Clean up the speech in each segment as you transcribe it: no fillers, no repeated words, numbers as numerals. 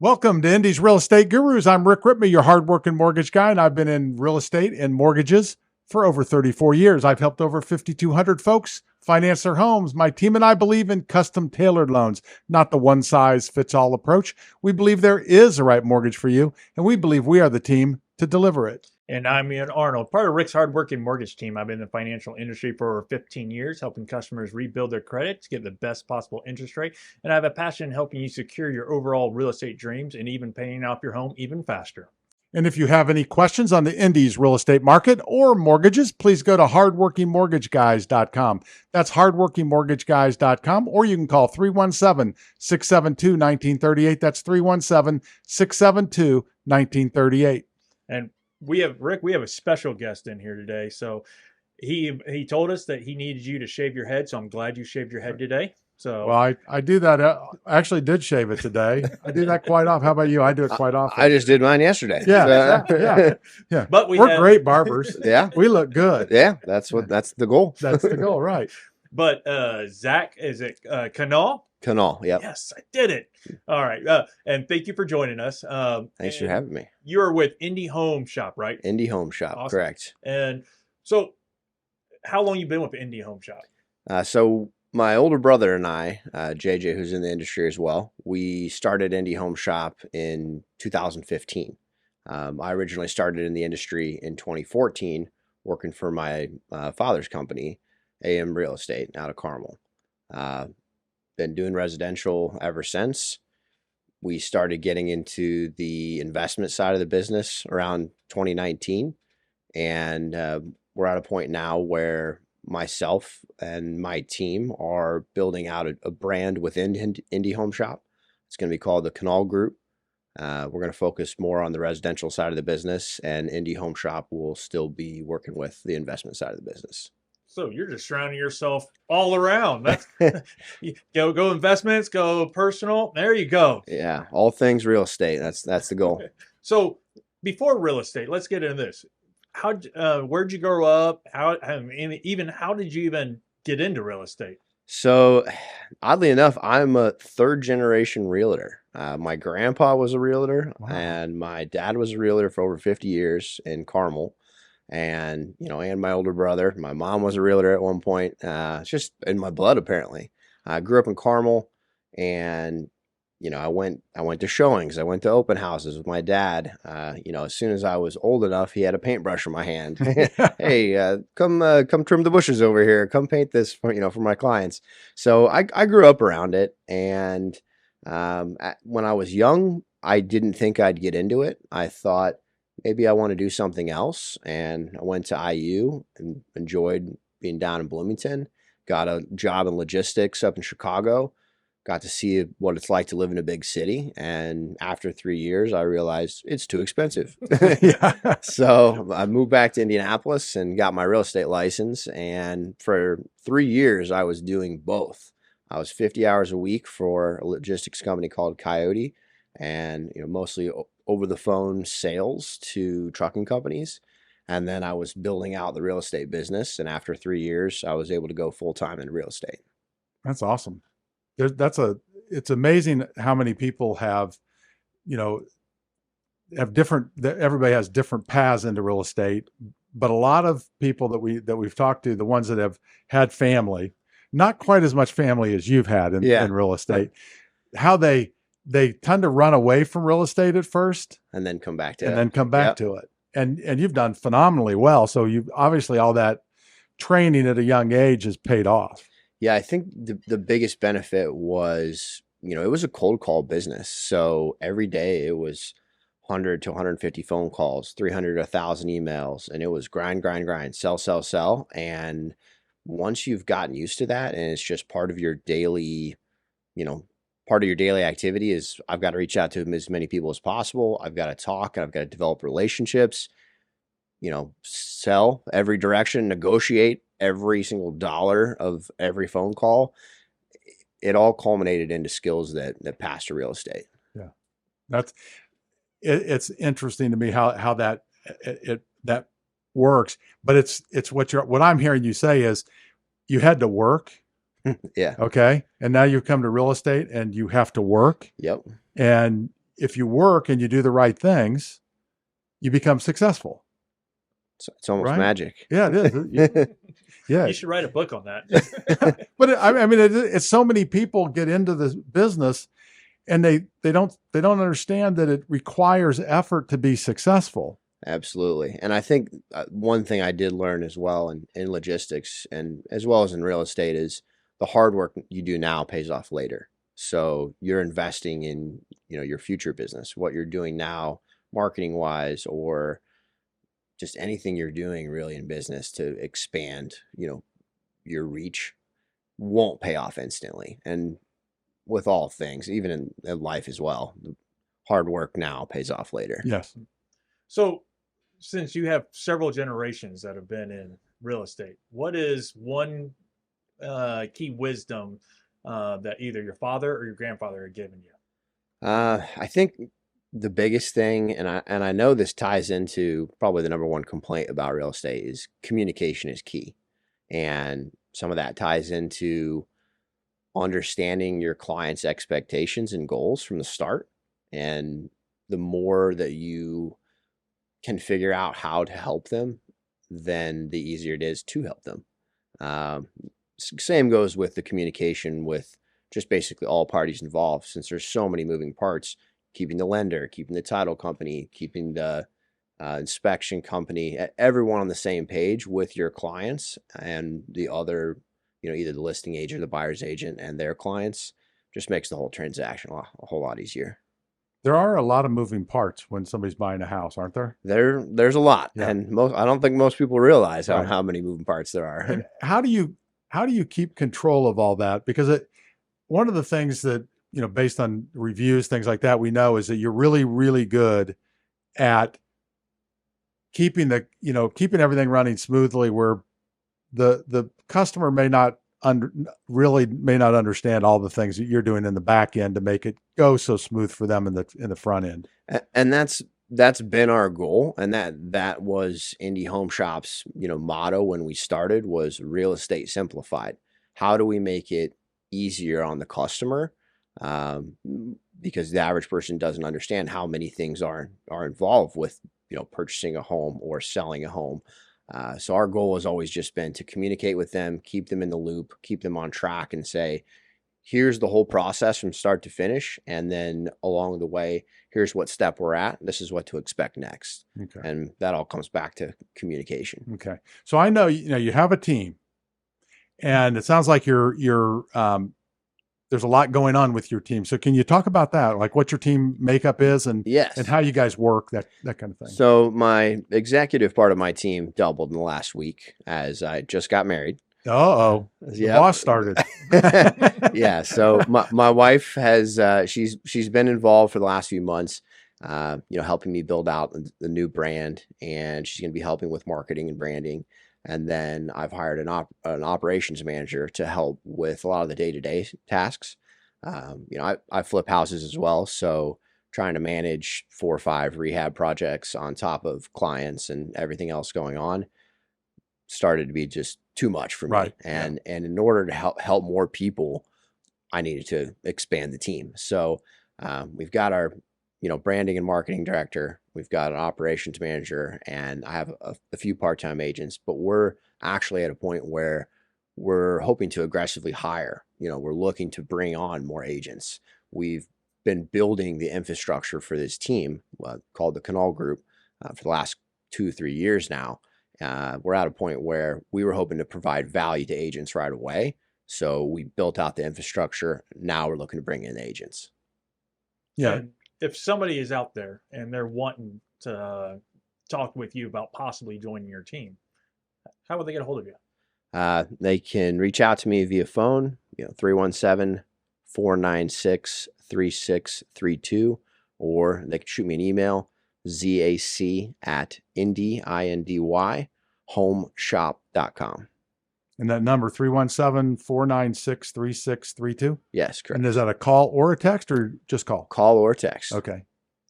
Welcome to Indy's Real Estate Gurus. I'm Rick Ripma, your hardworking mortgage guy, and I've been in real estate and mortgages for over 34 years. I've helped over 5,200 folks finance their homes. My team and I believe in custom tailored loans, not the one-size-fits-all approach. We believe there is a right mortgage for you, and we believe we are the team to deliver it. And I'm Ian Arnold, part of Rick's hardworking mortgage team. I've been in the financial industry for over 15 years, helping customers rebuild their credit to get the best possible interest rate. And I have a passion in helping you secure your overall real estate dreams and even paying off your home even faster. And if you have any questions on the Indy's real estate market or mortgages, please go to hardworkingmortgageguys.com. That's hardworkingmortgageguys.com, or you can call 317-672-1938. That's 317-672-1938. And we have a special guest in here today. So he told us that he needed you to shave your head. So I'm glad you shaved your head today. So well, I do that. I actually did shave it today. I do that quite often. How about you? I do it quite often. I just did mine yesterday. Yeah. But we're great barbers. Yeah. We look good. Yeah. That's the goal. That's the goal. Right. But Zach, is it Canull? Canull. Yeah. Yes, I did it. All right. And thank you for joining us. Thanks for having me. You're with Indy Home Shop, right? Indy Home Shop. Awesome. Correct. And so how long you been with Indy Home Shop? So my older brother and I, JJ, who's in the industry as well, we started Indy Home Shop in 2015. I originally started in the industry in 2014, working for my father's company, AM Real Estate, out of Carmel. Been doing residential ever since. We started getting into the investment side of the business around 2019. And we're at a point now where myself and my team are building out a brand within Indy Home Shop. It's going to be called the Canull Group. We're going to focus more on the residential side of the business, and Indy Home Shop will still be working with the investment side of the business. So you're just surrounding yourself all around. That's go investments, go personal. There you go. Yeah, all things real estate. That's the goal. So before real estate, let's get into this. Where'd you grow up? How did you even get into real estate? So oddly enough, I'm a third generation realtor. My grandpa was a realtor. Wow. And my dad was a realtor for over 50 years in Carmel. And, and my older brother, my mom was a realtor at one point. It's just in my blood, apparently. I grew up in Carmel, and, I went to showings. I went to open houses with my dad. As soon as I was old enough, he had a paintbrush in my hand. Hey, come trim the bushes over here. Come paint this for my clients. So I grew up around it. And, when I was young, I didn't think I'd get into it. I thought, maybe I want to do something else. And I went to IU and enjoyed being down in Bloomington, got a job in logistics up in Chicago, got to see what it's like to live in a big city. And after 3 years, I realized it's too expensive. So I moved back to Indianapolis and got my real estate license. And for 3 years, I was doing both. I was 50 hours a week for a logistics company called Coyote, and mostly over the phone sales to trucking companies. And then I was building out the real estate business. And after 3 years, I was able to go full time in real estate. That's awesome. It's amazing how many people have everybody has different paths into real estate, but a lot of people that we've talked to, the ones that have had family, not quite as much family as you've had in real estate, how they tend to run away from real estate at first and then come back to it. And you've done phenomenally well. So you've obviously all that training at a young age has paid off. Yeah. I think the biggest benefit was, it was a cold call business. So every day it was 100 to 150 phone calls, 300 to 1,000 emails, and it was grind, sell. And once you've gotten used to that, and it's just part of your daily, activity is I've got to reach out to as many people as possible. I've got to talk, and I've got to develop relationships, sell every direction, negotiate every single dollar of every phone call. It all culminated into skills that pass to real estate. Yeah. It's interesting to me how that works, but it's what I'm hearing you say is you had to work. Yeah. Okay. And now you've come to real estate and you have to work. Yep. And if you work and you do the right things, you become successful. It's almost Right? magic. Yeah, it is. Yeah. You should write a book on that. But I mean, it's so many people get into this business and they don't understand that it requires effort to be successful. Absolutely. And I think one thing I did learn as well in logistics and as well as in real estate is the hard work you do now pays off later. So you're investing in, your future business, what you're doing now, marketing wise, or just anything you're doing really in business to expand, your reach won't pay off instantly. And with all things, even in life as well, hard work now pays off later. Yes. So since you have several generations that have been in real estate, what is one key wisdom that either your father or your grandfather had given you? I think the biggest thing, and I know this ties into probably the number one complaint about real estate, is communication is key. And some of that ties into understanding your client's expectations and goals from the start. And the more that you can figure out how to help them, then the easier it is to help them. Same goes with the communication with just basically all parties involved, since there's so many moving parts, keeping the lender, keeping the title company, keeping the inspection company, everyone on the same page with your clients and the other, either the listing agent, the buyer's agent, and their clients, just makes the whole transaction a whole lot easier. There are a lot of moving parts when somebody's buying a house, aren't there? There's a lot, Yeah. and I don't think most people realize Right. how many moving parts there are. And how do you keep control of all that? Because one of the things that, based on reviews, things like that, we know is that you're really, really good at keeping everything running smoothly, where the customer may not understand all the things that you're doing in the back end to make it go so smooth for them in the front end. And that's been our goal, and that was Indy Home Shop's motto when we started, was real estate simplified. How do we make it easier on the customer? Because the average person doesn't understand how many things are involved with purchasing a home or selling a home. So our goal has always just been to communicate with them, keep them in the loop, keep them on track, and say, here's the whole process from start to finish. And then along the way, here's what step we're at. This is what to expect next. Okay. And that all comes back to communication. Okay. So I know, you have a team, and it sounds like there's a lot going on with your team. So can you talk about that? Like what your team makeup is and Yes. and how you guys work, that kind of thing. So my executive part of my team doubled in the last week as I just got married. The boss started. Yeah. So my wife has, she's been involved for the last few months, helping me build out the new brand, and she's going to be helping with marketing and branding. And then I've hired an operations manager to help with a lot of the day-to-day tasks. I flip houses as well. So trying to manage 4 or 5 rehab projects on top of clients and everything else going on started to be just too much for me. Right. And in order to help more people, I needed to expand the team. So we've got our branding and marketing director, we've got an operations manager, and I have a few part-time agents, but we're actually at a point where we're hoping to aggressively hire. We're looking to bring on more agents. We've been building the infrastructure for this team called the Canull Group for the last 2-3 years now. We're at a point where we were hoping to provide value to agents right away. So we built out the infrastructure. Now we're looking to bring in agents. Yeah. And if somebody is out there and they're wanting to talk with you about possibly joining your team, how would they get a hold of you? They can reach out to me via phone, 317-496-3632, or they can shoot me an email, zac@indy homeshop.com. And that number, 317-496-3632. Yes, correct. And is that a call or a text, or just call? Call or text. Okay. Do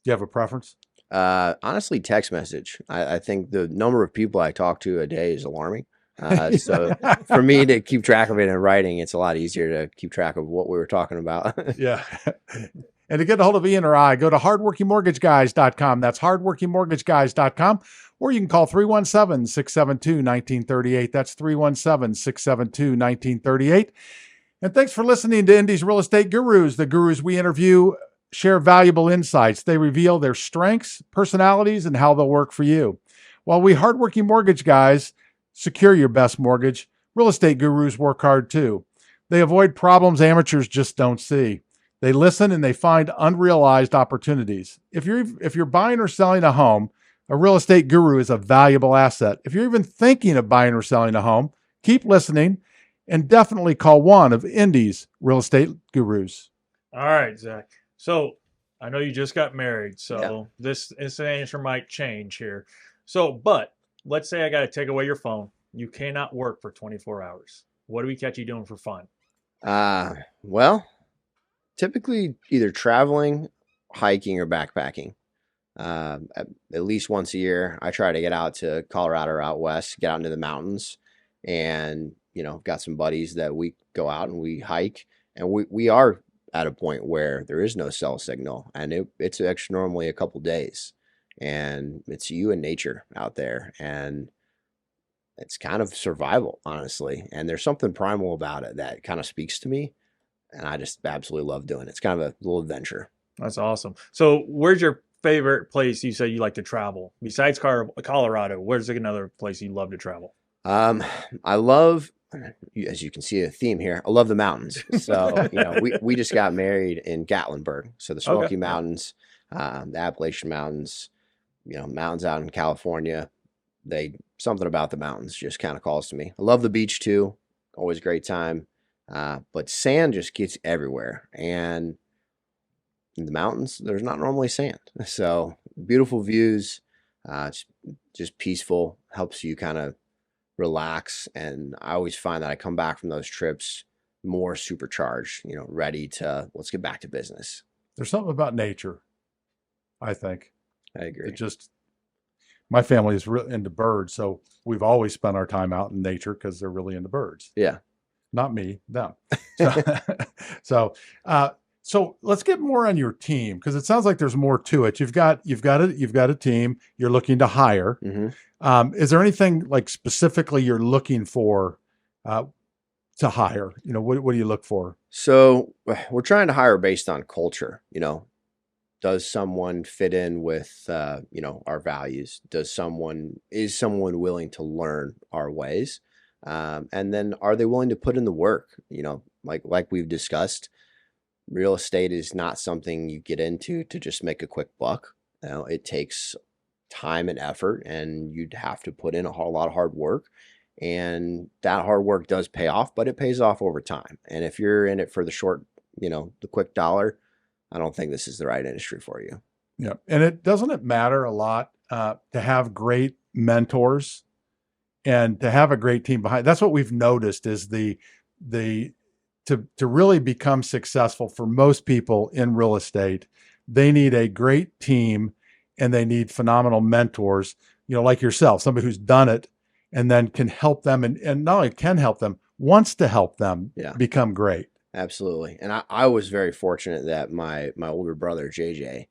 you have a preference? Honestly, text message. I think the number of people I talk to a day is alarming. So for me to keep track of it in writing, it's a lot easier to keep track of what we were talking about. Yeah. And to get a hold of Ian or I, go to hardworkingmortgageguys.com. That's hardworkingmortgageguys.com. Or you can call 317-672-1938. That's 317-672-1938. And thanks for listening to Indy's Real Estate Gurus. The gurus we interview share valuable insights. They reveal their strengths, personalities, and how they'll work for you. While we hardworking mortgage guys secure your best mortgage, real estate gurus work hard too. They avoid problems amateurs just don't see. They listen and they find unrealized opportunities. If you're buying or selling a home, a real estate guru is a valuable asset. If you're even thinking of buying or selling a home, keep listening and definitely call one of Indy's real estate gurus. All right, Zach. So I know you just got married, so this answer might change here. So, but let's say I got to take away your phone. You cannot work for 24 hours. What do we catch you doing for fun? Well, typically either traveling, hiking, or backpacking. At least once a year, I try to get out to Colorado or out west, get out into the mountains, and got some buddies that we go out and we hike, and we are at a point where there is no cell signal, and it's actually normally a couple days, and it's you and nature out there, and it's kind of survival, honestly. And there's something primal about it that kind of speaks to me, and I just absolutely love doing it. It's kind of a little adventure. That's awesome. So where's your favorite place you said you like to travel? Besides Colorado, where's another place you love to travel? I love, as you can see a theme here, I love the mountains. So, we just got married in Gatlinburg. So the Smoky Mountains, the Appalachian Mountains, mountains out in California. Something about the mountains just kind of calls to me. I love the beach too. Always a great time. But sand just gets everywhere. And in the mountains, there's not normally sand. So beautiful views, just peaceful, helps you kind of relax. And I always find that I come back from those trips more supercharged, ready to, let's get back to business. There's something about nature, I think. I agree. My family is really into birds, so we've always spent our time out in nature because they're really into birds. Yeah. Not me, them. So let's get more on your team, because it sounds like there's more to it. You've got a team you're looking to hire. Mm-hmm. Is there anything like specifically you're looking for to hire? What do you look for? So we're trying to hire based on culture. Does someone fit in with our values? Is someone willing to learn our ways? And then are they willing to put in the work? Like we've discussed, real estate is not something you get into to just make a quick buck. It takes time and effort, and you'd have to put in a whole lot of hard work. And that hard work does pay off, but it pays off over time. And if you're in it for the short, the quick dollar, I don't think this is the right industry for you. Yeah. And it doesn't matter a lot to have great mentors and to have a great team behind. That's what we've noticed is to really become successful for most people in real estate, they need a great team and they need phenomenal mentors, like yourself, somebody who's done it and then can help them and not only can help them, wants to help them become great. Absolutely. And I was very fortunate that my older brother, JJ,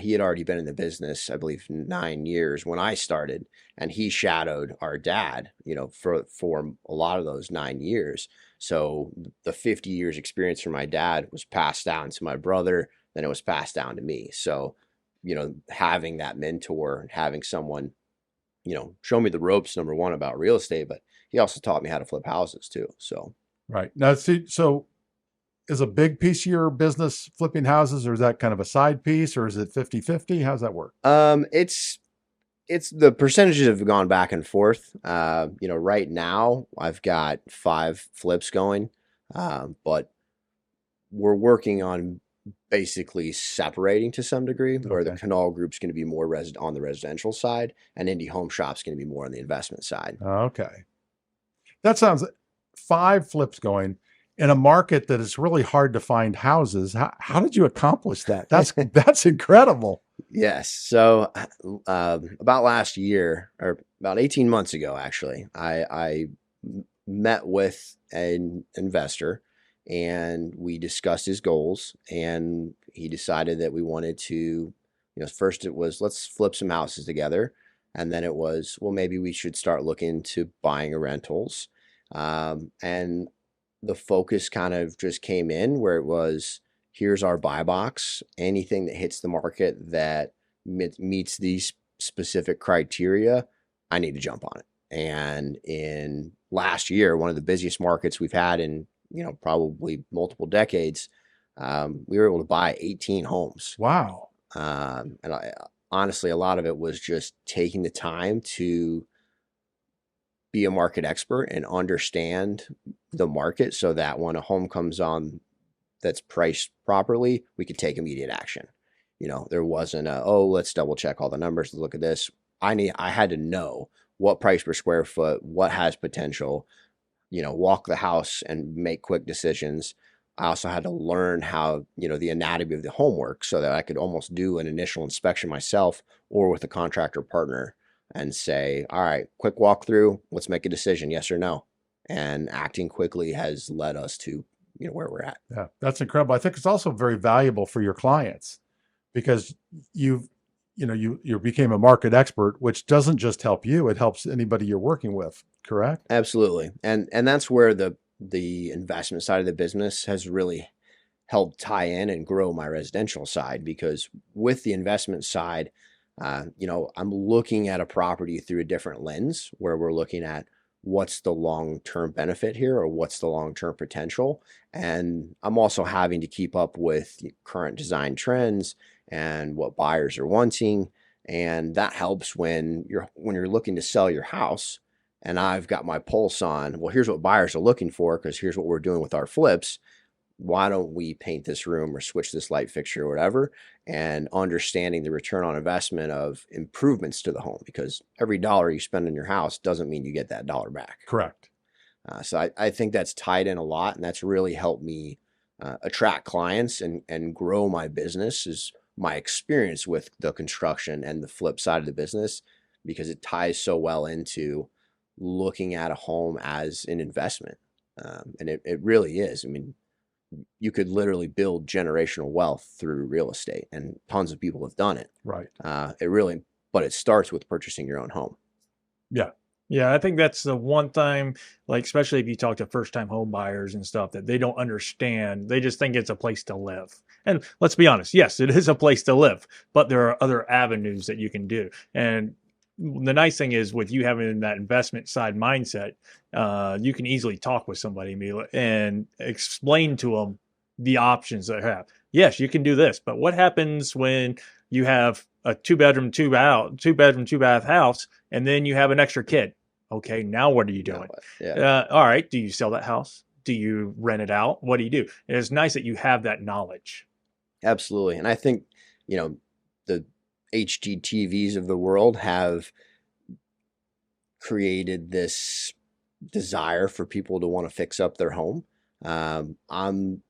he had already been in the business, I believe, 9 years when I started, and he shadowed our dad, for a lot of those 9 years. So the 50 years experience from my dad was passed down to my brother, then it was passed down to me. So, having that mentor and having someone, show me the ropes, number one, about real estate, but he also taught me how to flip houses too. So. Right. Now, so is a big piece of your business flipping houses, or is that kind of a side piece, or is it 50-50? How's that work? It's the percentages have gone back and forth. Right now I've got 5 flips going, but we're working on basically separating to some degree, where the Canull Group's going to be more on the residential side, and Indy Home Shop's going to be more on the investment side. Okay. That sounds 5 flips going in a market that is really hard to find houses. How did you accomplish that? That's incredible. Yes. So about last year, or about 18 months ago, actually, I met with an investor, and we discussed his goals, and he decided that we wanted to, first it was, let's flip some houses together. And then it was, well, maybe we should start looking to buying rentals. And the focus kind of just came in where it was, here's our buy box. Anything that hits the market that meets these specific criteria, I need to jump on it. And in last year, one of the busiest markets we've had in, probably multiple decades, we were able to buy 18 homes. Wow. And honestly, a lot of it was just taking the time to be a market expert and understand the market so that when a home comes on that's priced properly, we could take immediate action. There wasn't let's double check all the numbers, look at this. I had to know what price per square foot, what has potential, walk the house and make quick decisions. I also had to learn how, the anatomy of the home works so that I could almost do an initial inspection myself or with a contractor partner and say, all right, quick walkthrough, let's make a decision, yes or no. And acting quickly has led us to, where we're at. Yeah, that's incredible. I think it's also very valuable for your clients because you became a market expert, which doesn't just help you, it helps anybody you're working with, correct? Absolutely. And that's where the investment side of the business has really helped tie in and grow my residential side, because with the investment side, I'm looking at a property through a different lens where we're looking at what's the long-term benefit here or what's the long-term potential. And I'm also having to keep up with current design trends and what buyers are wanting. And that helps when you're looking to sell your house. And I've got my pulse on, well, here's what buyers are looking for, because here's what we're doing with our flips. Why don't we paint this room or switch this light fixture or whatever? And understanding the return on investment of improvements to the home, because every dollar you spend on your house doesn't mean you get that dollar back. Correct. So I think that's tied in a lot, and that's really helped me attract clients and grow my business, is my experience with the construction and the flip side of the business, because it ties so well into looking at a home as an investment. And it really is. I mean, you could literally build generational wealth through real estate, and tons of people have done it. Right. But it starts with purchasing your own home. Yeah. Yeah, I think that's the one time, like, especially if you talk to first-time home buyers and stuff, that they don't understand. They just think it's a place to live. And let's be honest, yes, it is a place to live, but there are other avenues that you can do. And the nice thing is, with you having that investment side mindset, you can easily talk with somebody and explain to them the options they have. Yes, you can do this, but what happens when you have a two bedroom, two bath house, and then you have an extra kid? Okay, now what are you doing? Yeah. All right, do you sell that house? Do you rent it out? What do you do? And it's nice that you have that knowledge. Absolutely. And I think, the HGTVs of the world have created this desire for people to want to fix up their home. I'm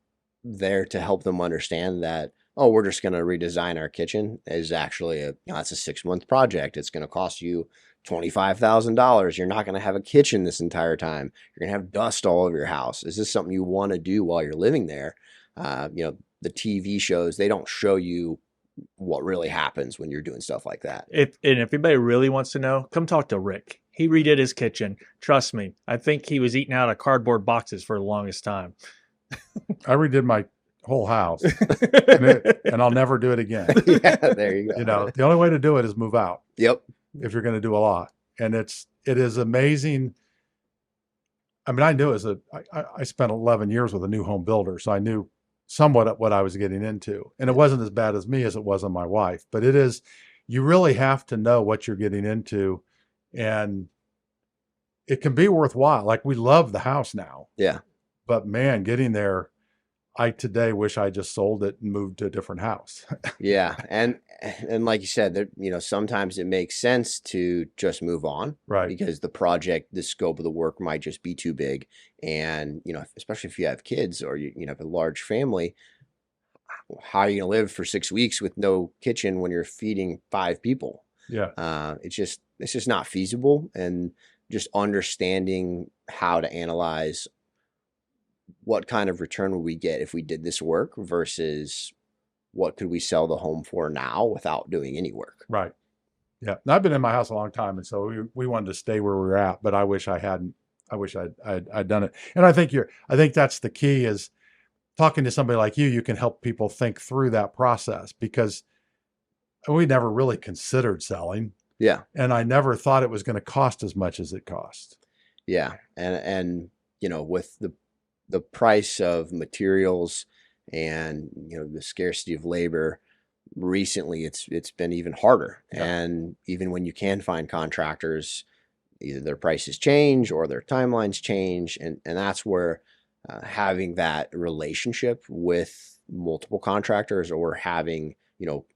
there to help them understand that, we're just going to redesign our kitchen is actually that's a 6-month project. It's going to cost you $25,000. You're not going to have a kitchen this entire time. You're going to have dust all over your house. Is this something you want to do while you're living there? The TV shows, they don't show you what really happens when you're doing stuff like that. If anybody really wants to know, come talk to Rick. He redid his kitchen. Trust me. I think he was eating out of cardboard boxes for the longest time. I redid my whole house and I'll never do it again. Yeah, there you go. The only way to do it is move out. Yep. If you're going to do a lot. And it is amazing. I mean, I knew I spent 11 years with a new home builder, so I knew somewhat what I was getting into. And it wasn't as bad as me as it was on my wife, but you really have to know what you're getting into, and it can be worthwhile. Like, we love the house now. Yeah. But man, getting there, I today wish I just sold it and moved to a different house. Yeah. And like you said, sometimes it makes sense to just move on. Right. Because the scope of the work might just be too big. And, especially if you have kids or you have a large family, how are you going to live for 6 weeks with no kitchen when you're feeding 5 people? Yeah. It's just not feasible. And just understanding how to analyze what kind of return would we get if we did this work versus what could we sell the home for now without doing any work? Right. Yeah. And I've been in my house a long time, and so we wanted to stay where we were at, but I wish I hadn't. I wish I'd done it. And I think that's the key is talking to somebody like you. You can help people think through that process, because we never really considered selling. Yeah. And I never thought it was going to cost as much as it cost. Yeah. And with the price of materials and, the scarcity of labor, recently it's been even harder. Yeah. And even when you can find contractors, either their prices change or their timelines change. And that's where having that relationship with multiple contractors or having,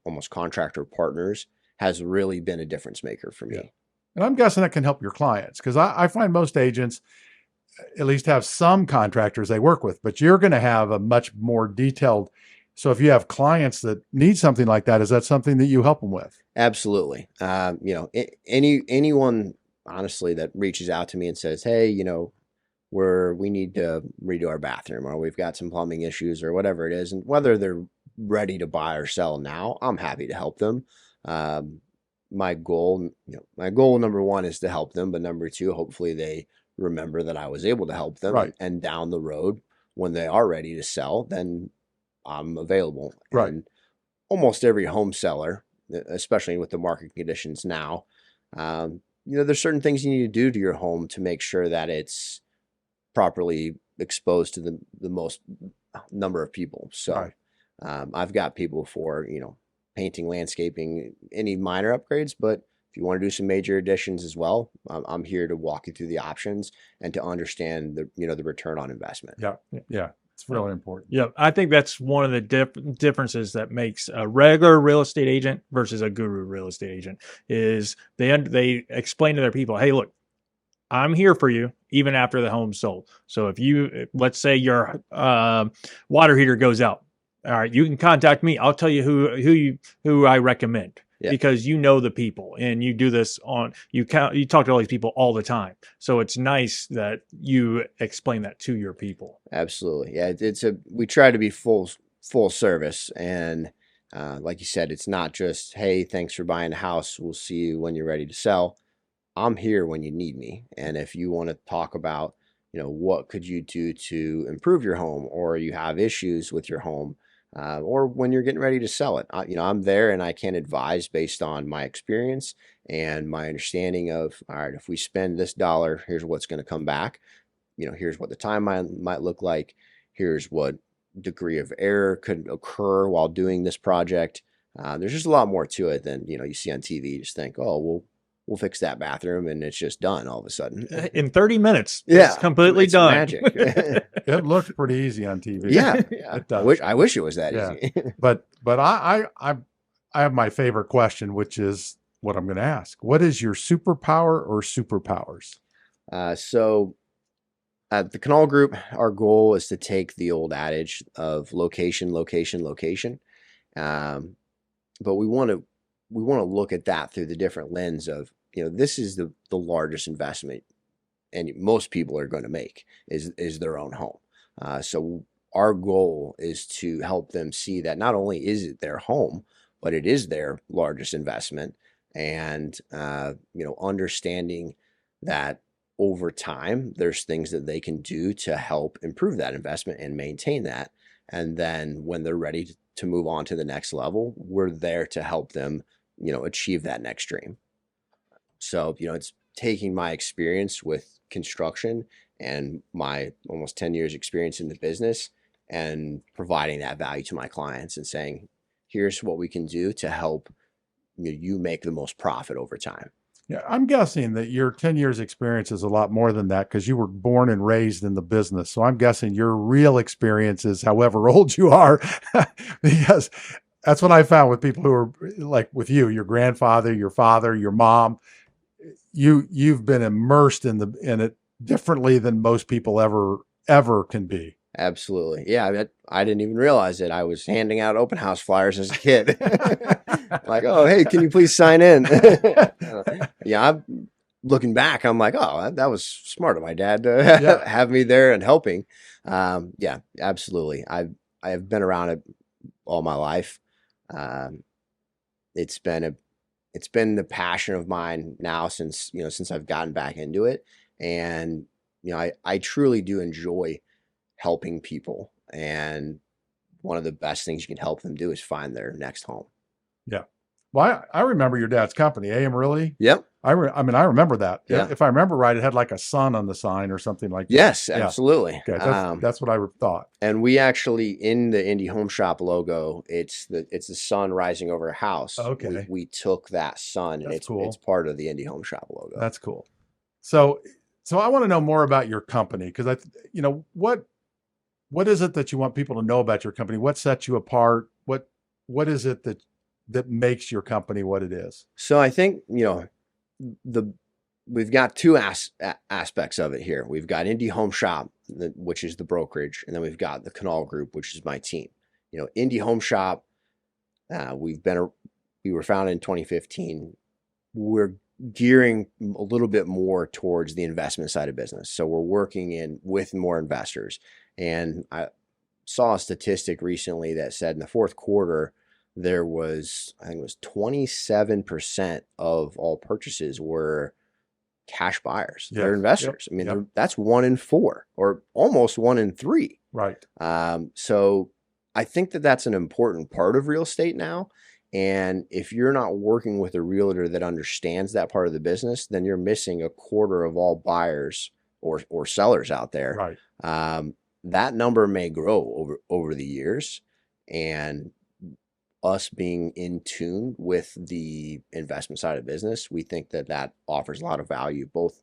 almost contractor partners has really been a difference maker for me. Yeah. And I'm guessing that can help your clients, because I find most agents at least have some contractors they work with, but you're going to have a much more detailed. So if you have clients that need something like that, is that something that you help them with? Absolutely. Anyone honestly that reaches out to me and says, hey, we need to redo our bathroom, or we've got some plumbing issues, or whatever it is, and whether they're ready to buy or sell now, I'm happy to help them. My goal number one is to help them, but number two, hopefully they remember that I was able to help them. Right. And down the road, when they are ready to sell, then I'm available. Right. And almost every home seller, especially with the market conditions now, there's certain things you need to do to your home to make sure that it's properly exposed to the most number of people. So Right. I've got people for, painting, landscaping, any minor upgrades, but if you want to do some major additions as well, I'm here to walk you through the options and to understand the return on investment. Yeah. Yeah. It's really important. Yeah, I think that's one of the differences that makes a regular real estate agent versus a guru real estate agent is they explain to their people, hey, look, I'm here for you even after the home's sold. So if let's say your water heater goes out, all right, you can contact me. I'll tell you who I recommend. Yeah. Because you know the people, and you do this you talk to all these people all the time. So it's nice that you explain that to your people. Absolutely. Yeah. We try to be full service. And like you said, it's not just, hey, thanks for buying a house. We'll see you when you're ready to sell. I'm here when you need me. And if you want to talk about, what could you do to improve your home, or you have issues with your home, or when you're getting ready to sell it, I'm there, and I can advise based on my experience and my understanding of, all right, if we spend this dollar, here's what's going to come back. Here's what the timeline might look like. Here's what degree of error could occur while doing this project. There's just a lot more to it than, you see on TV. You just think, oh, we'll fix that bathroom, and it's just done all of a sudden. In 30 minutes. Yeah. It's completely it's done. Magic. It looks pretty easy on TV. Yeah. It does. I wish it was that easy. But I have my favorite question, which is what I'm going to ask. What is your superpower or superpowers? So at the Canull Group, our goal is to take the old adage of location, location, location. But we want to look at that through the different lens of, this is the largest investment and most people are going to make is their own home. So our goal is to help them see that not only is it their home, but it is their largest investment, and understanding that over time there's things that they can do to help improve that investment and maintain that. And then when they're ready to move on to the next level, we're there to help them achieve that next dream. So, it's taking my experience with construction and my almost 10 years experience in the business and providing that value to my clients and saying, here's what we can do to help you make the most profit over time. Yeah, I'm guessing that your 10 years experience is a lot more than that, because you were born and raised in the business. So I'm guessing your real experience is however old you are, because that's what I found with people who are like with you, your grandfather, your father, your mom. You've been immersed in it differently than most people ever can be. Absolutely. Yeah. I didn't even realize it. I was handing out open house flyers as a kid. Like, oh, hey, can you please sign in? Yeah. looking back, I'm like, oh, that was smart of my dad to have me there and helping. Yeah, absolutely. I have been around it all my life. It's been the passion of mine now since I've gotten back into it. And, I truly do enjoy helping people. And one of the best things you can help them do is find their next home. Yeah. Well, I remember your dad's company, AM Realty. Yep. I remember that. Yeah. If I remember right, it had like a sun on the sign or something like that. Yes, absolutely. Okay, that's what I thought. And we actually, in the Indy Home Shop logo, it's the sun rising over a house. Okay. We took that sun, and it's part of the Indy Home Shop logo. That's cool. So I want to know more about your company, because what is it that you want people to know about your company? What sets you apart? What is it that makes your company what it is? So I think, we've got two aspects of it here. We've got Indy Home Shop, which is the brokerage, and then we've got the Canull Group, which is my team. Indy Home Shop, we were founded in 2015. We're gearing a little bit more towards the investment side of business. So we're working with more investors. And I saw a statistic recently that said in the fourth quarter, there was, I think it was 27% of all purchases were cash buyers. They're investors. Yep. I mean, that's 1 in 4 or almost 1 in 3. Right. So I think that's an important part of real estate now. And if you're not working with a realtor that understands that part of the business, then you're missing a quarter of all buyers or sellers out there. Right. That number may grow over the years, and us being in tune with the investment side of business, we think that offers a lot of value, both,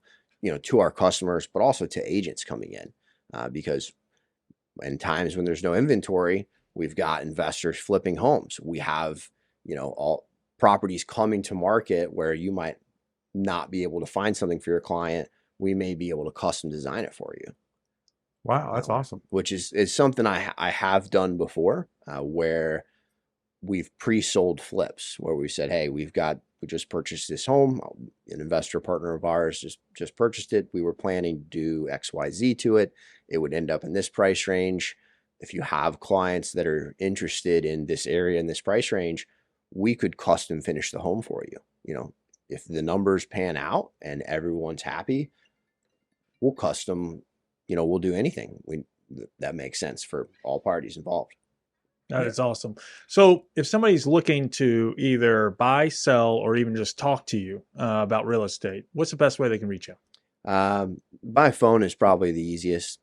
to our customers, but also to agents coming in, because in times when there's no inventory, we've got investors flipping homes. We have, all properties coming to market where you might not be able to find something for your client. We may be able to custom design it for you. Wow, that's awesome. Which is something I have done before, where we've pre-sold flips, where we said, hey, we just purchased this home. An investor partner of ours just purchased it. We were planning to do XYZ to it. It would end up in this price range. If you have clients that are interested in this area in this price range, we could custom finish the home for you. If the numbers pan out and everyone's happy, we'll custom, we'll do anything that makes sense for all parties involved. That is awesome. So if somebody's looking to either buy, sell, or even just talk to you about real estate, what's the best way they can reach you? By phone is probably the easiest.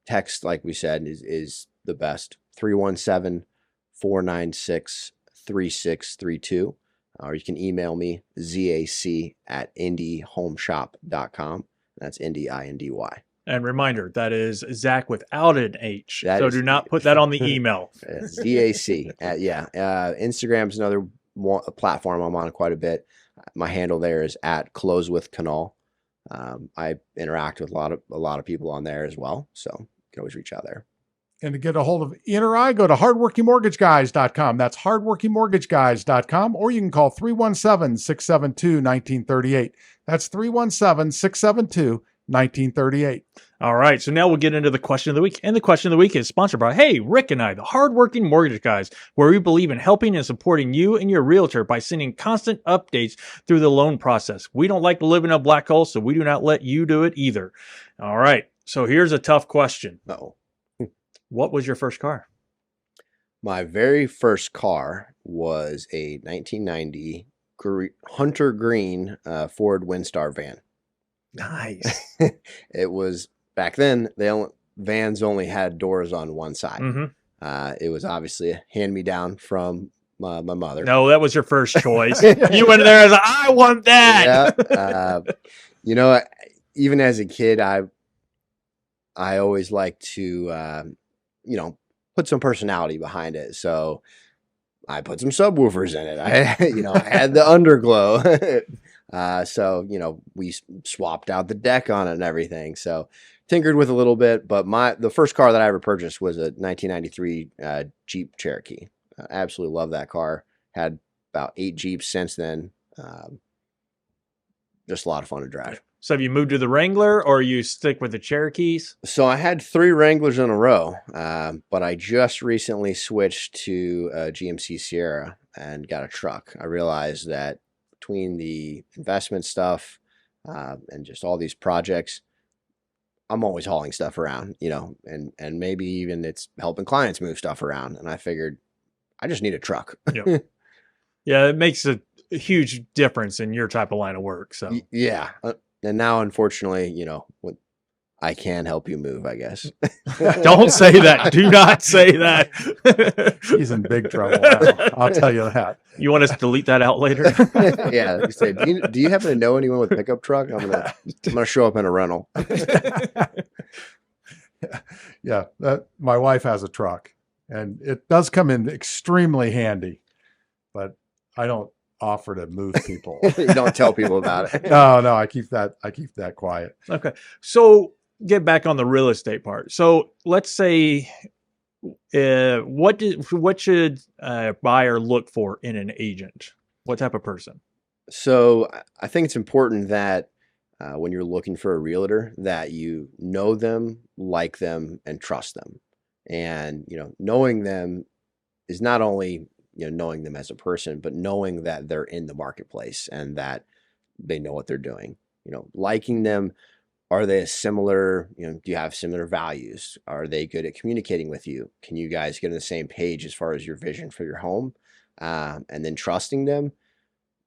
Text, like we said, is the best. 317-496-3632. Or you can email me, zac@indyhomeshop.com. That's Indy, Indy. And reminder, that is Zac without an H. So do not put that on the email. ZAC. Instagram's another platform I'm on quite a bit. My handle there is @closewithcanull. I interact with a lot of people on there as well. So you can always reach out there. And to get a hold of Ian or I, go to hardworkingmortgageguys.com. That's hardworkingmortgageguys.com. Or you can call 317-672-1938. That's 317-672-1938. All right. So now we'll get into the question of the week. And the question of the week is sponsored by, hey, Rick and I, the Hardworking Mortgage Guys, where we believe in helping and supporting you and your realtor by sending constant updates through the loan process. We don't like to live in a black hole, so we do not let you do it either. All right. So here's a tough question. Uh-oh. What was your first car? My very first car was a 1990 Hunter Green Ford Windstar van. Nice. It was back then. Vans only had doors on one side. Mm-hmm. It was obviously a hand-me-down from my mother. No, that was your first choice. You went there as I want that. Yeah. Even as a kid, I always liked to put some personality behind it. So I put some subwoofers in it. I had the underglow. So we swapped out the deck on it and everything. So tinkered with a little bit, but the first car that I ever purchased was a 1993 Jeep Cherokee. I absolutely love that car. Had about 8 Jeeps since then. just a lot of fun to drive. So have you moved to the Wrangler, or you stick with the Cherokees? So I had 3 Wranglers in a row, but I just recently switched to a GMC Sierra and got a truck. I realized that between the investment stuff and just all these projects, I'm always hauling stuff around, and maybe even it's helping clients move stuff around. And I figured I just need a truck. Yep. Yeah, it makes a huge difference in your type of line of work. So Yeah. And now, unfortunately, I can help you move, I guess. don't say that. Do not say that. He's in big trouble now. I'll tell you that. You want us to delete that out later? Yeah. You say, do you happen to know anyone with a pickup truck? I'm gonna show up in a rental. Yeah. My wife has a truck, and it does come in extremely handy, but I don't offer to move people. You don't tell people about it. No, I keep that quiet. Okay. So get back on the real estate part. So let's say, what should a buyer look for in an agent? What type of person? So I think it's important that when you're looking for a realtor, that you know them, like them, and trust them. And, knowing them is not only, knowing them as a person, but knowing that they're in the marketplace and that they know what they're doing. Liking them, are they similar, do you have similar values? Are they good at communicating with you? Can you guys get on the same page as far as your vision for your home? And then trusting them.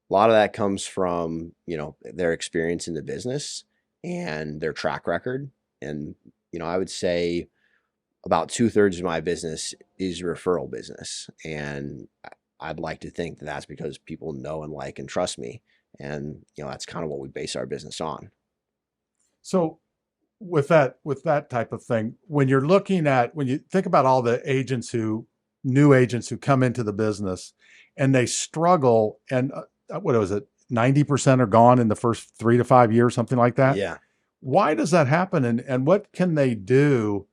A lot of that comes from, their experience in the business and their track record. And, I would say about 2/3 of my business is referral business. And I'd like to think that that's because people know and like and trust me. And, that's kind of what we base our business on. So with that type of thing, when you think about all the new agents who come into the business and they struggle, and what was it? 90% are gone in the first 3 to 5 years, something like that. Yeah. Why does that happen? And what can they do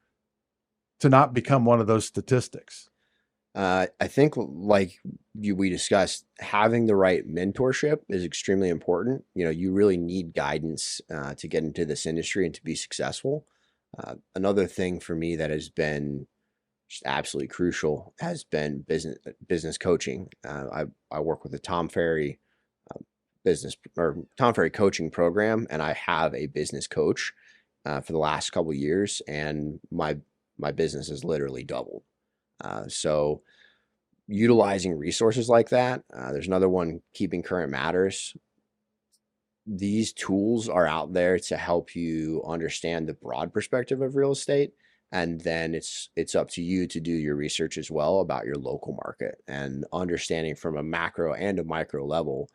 to not become one of those statistics? I think, like we discussed, having the right mentorship is extremely important. You really need guidance to get into this industry and to be successful. Another thing for me that has been just absolutely crucial has been business coaching. I work with the Tom Ferry Tom Ferry coaching program, and I have a business coach for the last couple of years, and my business has literally doubled. So utilizing resources like that, there's another one, Keeping Current Matters. These tools are out there to help you understand the broad perspective of real estate. And then it's up to you to do your research as well about your local market, and understanding from a macro and a micro level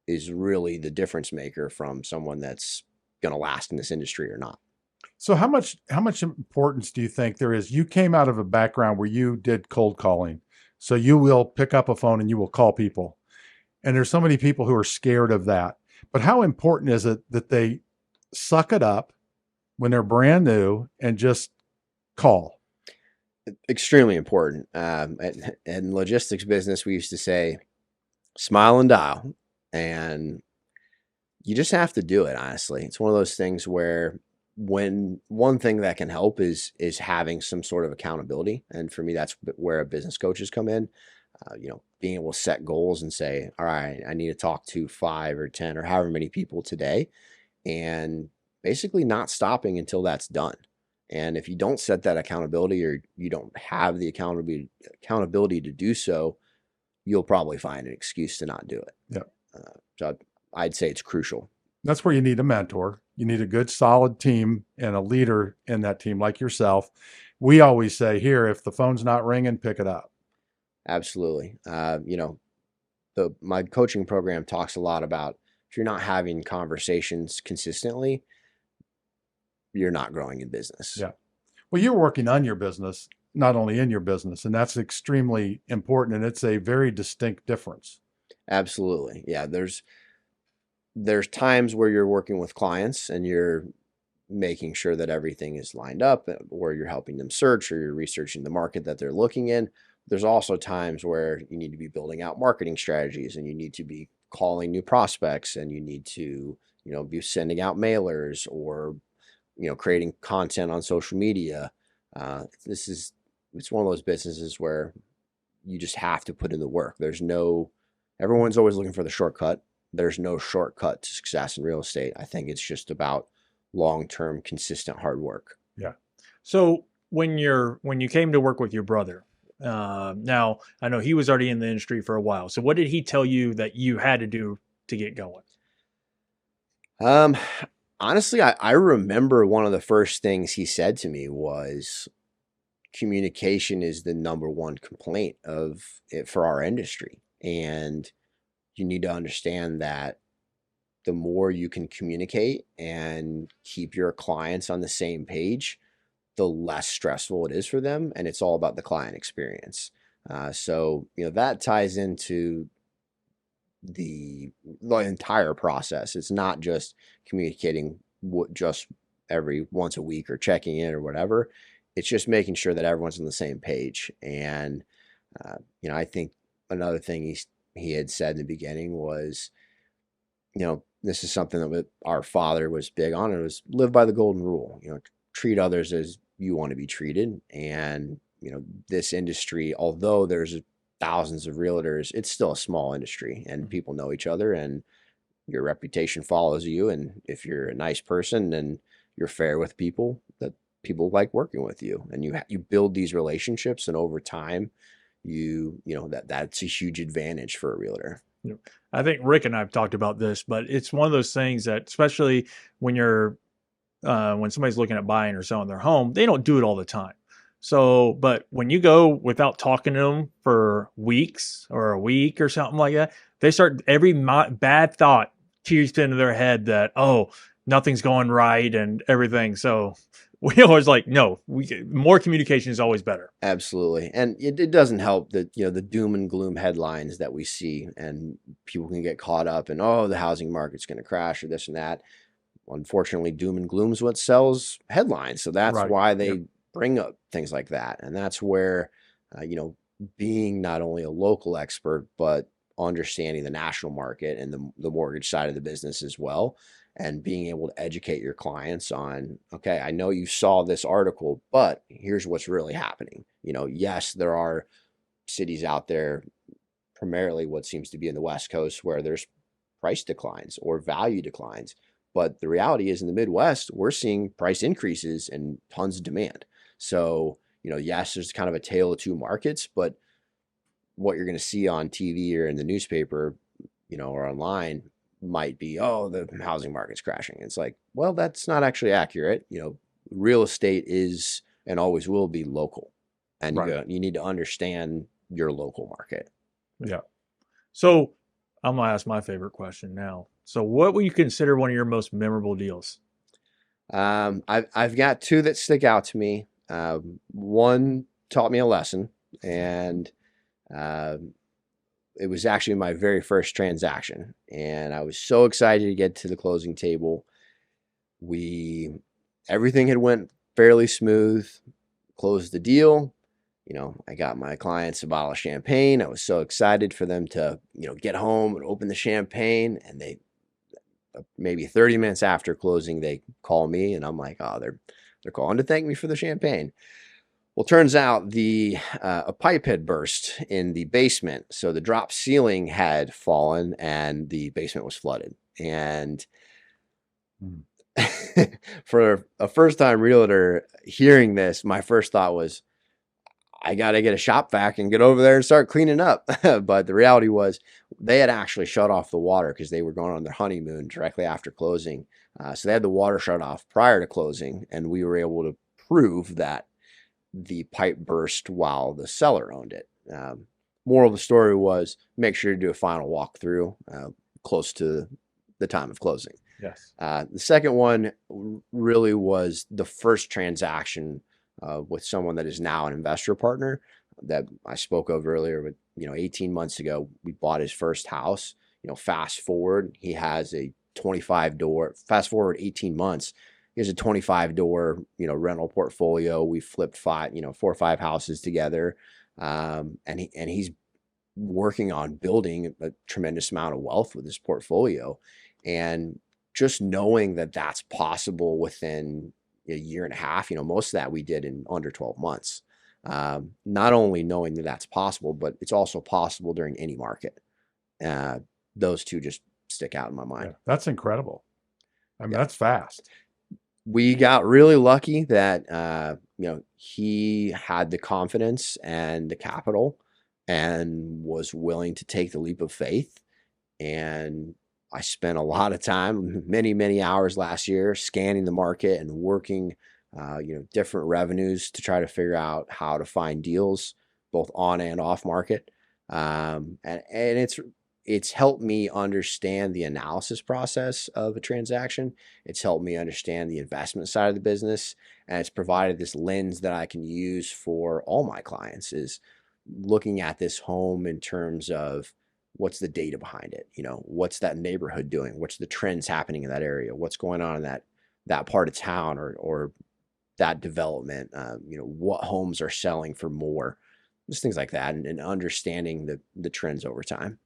is really the difference maker from someone that's going to last in this industry or not. So how much importance do you think there is? You came out of a background where you did cold calling. So you will pick up a phone and you will call people. And there's so many people who are scared of that. But how important is it that they suck it up when they're brand new and just call? Extremely important. In logistics business, we used to say, smile and dial. And you just have to do it, honestly. It's one of those things where one thing that can help is having some sort of accountability. And for me, that's where business coaches come in. Being able to set goals and say, all right, I need to talk to 5 or 10 or however many people today, and basically not stopping until that's done. And if you don't set that accountability, or you don't have the accountability to do so, you'll probably find an excuse to not do it. Yeah. So I'd say it's crucial. That's where you need a mentor. You need a good, solid team and a leader in that team like yourself. We always say here, if the phone's not ringing, pick it up. Absolutely. My coaching program talks a lot about, if you're not having conversations consistently, you're not growing in business. Yeah. Well, you're working on your business, not only in your business, and that's extremely important. And it's a very distinct difference. Absolutely. Yeah. There's times where you're working with clients and you're making sure that everything is lined up, or you're helping them search, or you're researching the market that they're looking in. There's also times where you need to be building out marketing strategies, and you need to be calling new prospects, and you need to, be sending out mailers or, creating content on social media. It's one of those businesses where you just have to put in the work. Everyone's always looking for the shortcut. There's no shortcut to success in real estate. I think it's just about long-term, consistent hard work. Yeah. So when you came to work with your brother, now I know he was already in the industry for a while. So what did he tell you that you had to do to get going? Honestly, I remember one of the first things he said to me was communication is the number one complaint of it for our industry. And you need to understand that the more you can communicate and keep your clients on the same page, the less stressful it is for them. And it's all about the client experience. So that ties into the entire process. It's not just communicating just every once a week or checking in or whatever. It's just making sure that everyone's on the same page. And I think another thing he had said in the beginning was, this is something that our father was big on. It was live by the golden rule. Treat others as you want to be treated. And this industry, although there's thousands of realtors, it's still a small industry, and people know each other, and your reputation follows you. And if you're a nice person and you're fair with people, that people like working with you, and you build these relationships, and over time, that's a huge advantage for a realtor. I think Rick and I have talked about this, but it's one of those things that, especially when when somebody's looking at buying or selling their home, they don't do it all the time. So, but when you go without talking to them for weeks or a week or something like that, they start every bad thought tears into their head that, oh, nothing's going right and everything. So we always more communication is always better. Absolutely. And it doesn't help that, the doom and gloom headlines that we see, and people can get caught up in, oh, the housing market's going to crash or this and that. Unfortunately, doom and gloom is what sells headlines. So that's why they bring up things like that. And that's where, being not only a local expert, but understanding the national market and the mortgage side of the business as well, and being able to educate your clients on, okay, I know you saw this article, but here's what's really happening. Yes, there are cities out there, primarily what seems to be in the West Coast, where there's price declines or value declines. But the reality is, in the Midwest, we're seeing price increases and tons of demand. So, yes, there's kind of a tale of two markets, but what you're going to see on TV or in the newspaper, or online might be, oh, the housing market's crashing. It's like, well, that's not actually accurate. Real estate is and always will be local, and you need to understand your local market. Yeah. So I'm going to ask my favorite question now. So what would you consider one of your most memorable deals? I've got two that stick out to me. One taught me a lesson, and it was actually my very first transaction, and I was so excited to get to the closing table. Everything had went fairly smooth, closed the deal. I got my clients a bottle of champagne. I was so excited for them to, get home and open the champagne, and they, maybe 30 minutes after closing, they call me, and I'm like, oh, they're calling to thank me for the champagne. Well, turns out a pipe had burst in the basement. So the drop ceiling had fallen and the basement was flooded. And for a first-time realtor hearing this, my first thought was, I got to get a shop vac and get over there and start cleaning up. But the reality was they had actually shut off the water because they were going on their honeymoon directly after closing. So they had the water shut off prior to closing, and we were able to prove that the pipe burst while the seller owned it. Moral of the story was, make sure to do a final walkthrough close to the time of closing. Yes. The second one really was the first transaction with someone that is now an investor partner that I spoke of earlier. But 18 months ago, we bought his first house. Fast forward, he has a 25-door. Fast forward 18 months, he has a 25-door rental portfolio. We flipped 4 or 5 houses together, and he's working on building a tremendous amount of wealth with this portfolio. And just knowing that that's possible within a year and a half, most of that we did in under 12 months. Not only knowing that that's possible, but it's also possible during any market. Those two just stick out in my mind. Yeah, that's incredible. I mean, Yeah. that's fast. We got really lucky that, he had the confidence and the capital and was willing to take the leap of faith. And I spent a lot of time, many, many hours last year scanning the market and working, different revenues to try to figure out how to find deals both on and off market. And it's helped me understand the analysis process of a transaction. It's helped me understand the investment side of the business, and it's provided this lens that I can use for all my clients, is looking at this home in terms of what's the data behind it. What's that neighborhood doing? What's the trends happening in that area? What's going on in that part of town or that development? What homes are selling for more? Just things like that, and understanding the trends over time.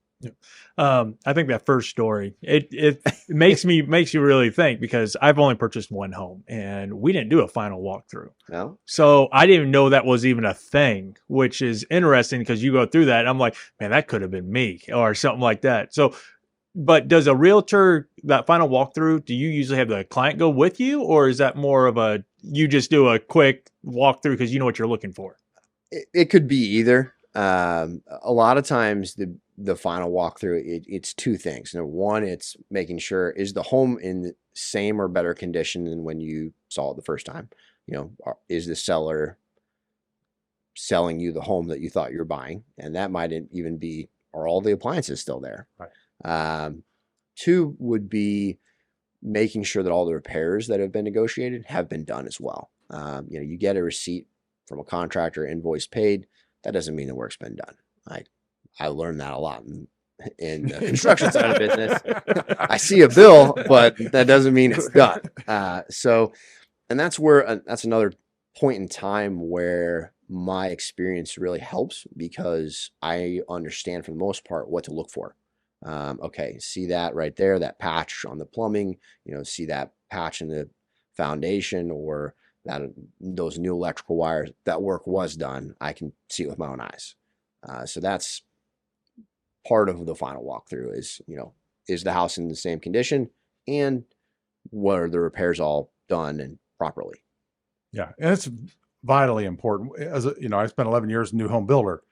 I think that first story, it makes you really think, because I've only purchased one home and we didn't do a final walkthrough. No? So I didn't even know that was even a thing, which is interesting because you go through that and I'm like, man, that could have been me or something like that. So, but does a realtor, that final walkthrough, do you usually have the client go with you, or is that more of you just do a quick walkthrough because you know what you're looking for? It could be either. A lot of times the final walkthrough, it's two things. Number one, it's making sure, is the home in the same or better condition than when you saw it the first time? Is the seller selling you the home that you thought you were buying? And that might even be, are all the appliances still there? Right. Two would be making sure that all the repairs that have been negotiated have been done as well. You get a receipt from a contractor, invoice paid. That doesn't mean the work's been done. I learned that a lot in the construction side of business. I see a bill, but that doesn't mean it's done. And that's another point in time where my experience really helps, because I understand for the most part what to look for. Okay, see that right there, that patch on the plumbing, see that patch in the foundation, or those new electrical wires, that work was done. I can see it with my own eyes. So that's part of the final walkthrough, is the house in the same condition, and what are the repairs all done and properly? Yeah. And it's vitally important. I spent 11 years in new home builder.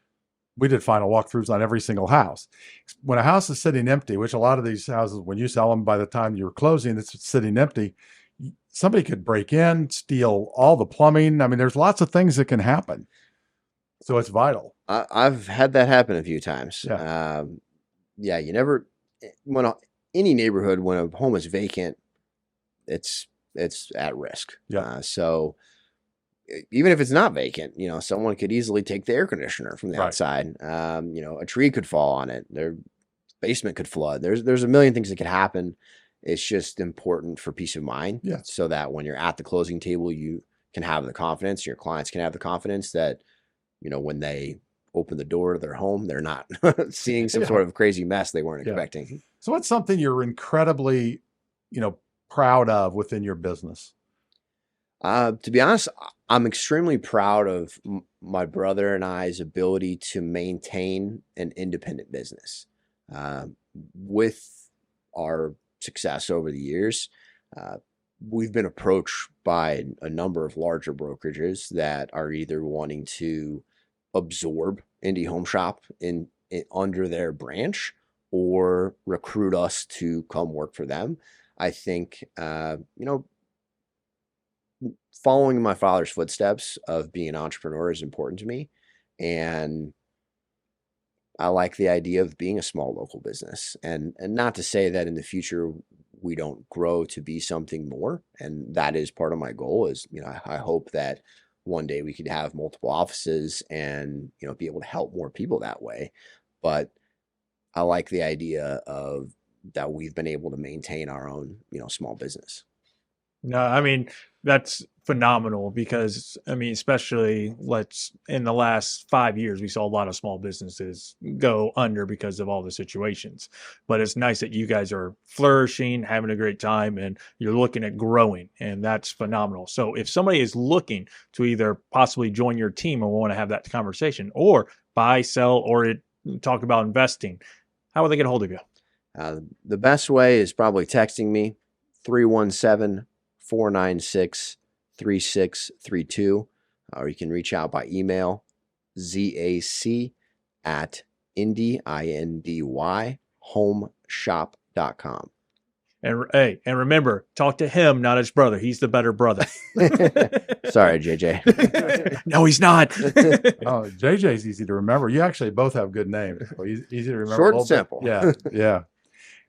We did final walkthroughs on every single house. When a house is sitting empty, which a lot of these houses, when you sell them, by the time you're closing, it's sitting empty. Somebody could break in, steal all the plumbing. I mean, there's lots of things that can happen. So it's vital. I've had that happen a few times. Yeah. You never, any neighborhood, when a home is vacant, it's at risk. Yeah. So even if it's not vacant, someone could easily take the air conditioner from the Right. outside. A tree could fall on it. Their basement could flood. There's a million things that could happen. It's just important for peace of mind. Yeah. So that when you're at the closing table, you can have the confidence, your clients can have the confidence that, when they open the door to their home, they're not seeing some Yeah. sort of crazy mess they weren't Yeah. expecting. So what's something you're incredibly, proud of within your business? To be honest, I'm extremely proud of my brother and I's ability to maintain an independent business. With our success over the years, we've been approached by a number of larger brokerages that are either wanting to absorb Indy Home Shop in under their branch, or recruit us to come work for them. I think, following my father's footsteps of being an entrepreneur is important to me. And I like the idea of being a small local business, and not to say that in the future we don't grow to be something more. And that is part of my goal is, I hope that one day we could have multiple offices and, be able to help more people that way. But I like the idea of that we've been able to maintain our own, small business. No, I mean, That's phenomenal because, I mean, especially in the last 5 years, we saw a lot of small businesses go under because of all the situations. But it's nice that you guys are flourishing, having a great time, and you're looking at growing, and that's phenomenal. So if somebody is looking to either possibly join your team or want to have that conversation or buy, sell, or talk about investing, how will they get a hold of you? The best way is probably texting me, 317-496-3632, or you can reach out by email, zac@indy homeshop.com. And remember, talk to him, not his brother. He's the better brother. Sorry, JJ. No, he's not. Oh, JJ's easy to remember. You actually both have good names. So easy to remember. Short and simple. Yeah, yeah.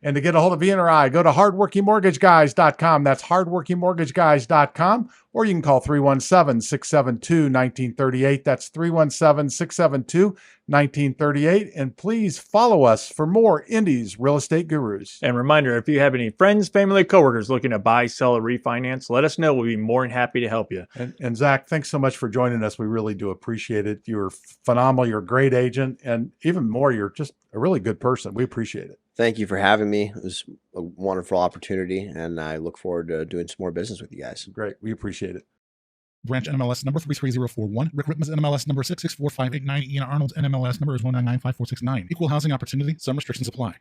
And to get a hold of Ian or I, go to hardworkingmortgageguys.com. That's hardworkingmortgageguys.com. Or you can call 317-672-1938. That's 317-672-1938. And please follow us for more Indy's Real Estate Gurus. And reminder, if you have any friends, family, coworkers looking to buy, sell, or refinance, let us know. We'll be more than happy to help you. And Zach, thanks so much for joining us. We really do appreciate it. You're phenomenal. You're a great agent. And even more, you're just a really good person. We appreciate it. Thank you for having me. It was a wonderful opportunity, and I look forward to doing some more business with you guys. Great. We appreciate it. Branch NMLS number 33041. Rick Ripma's NMLS number 664589. Ian Arnold's NMLS number is 1995469. Equal housing opportunity. Some restrictions apply.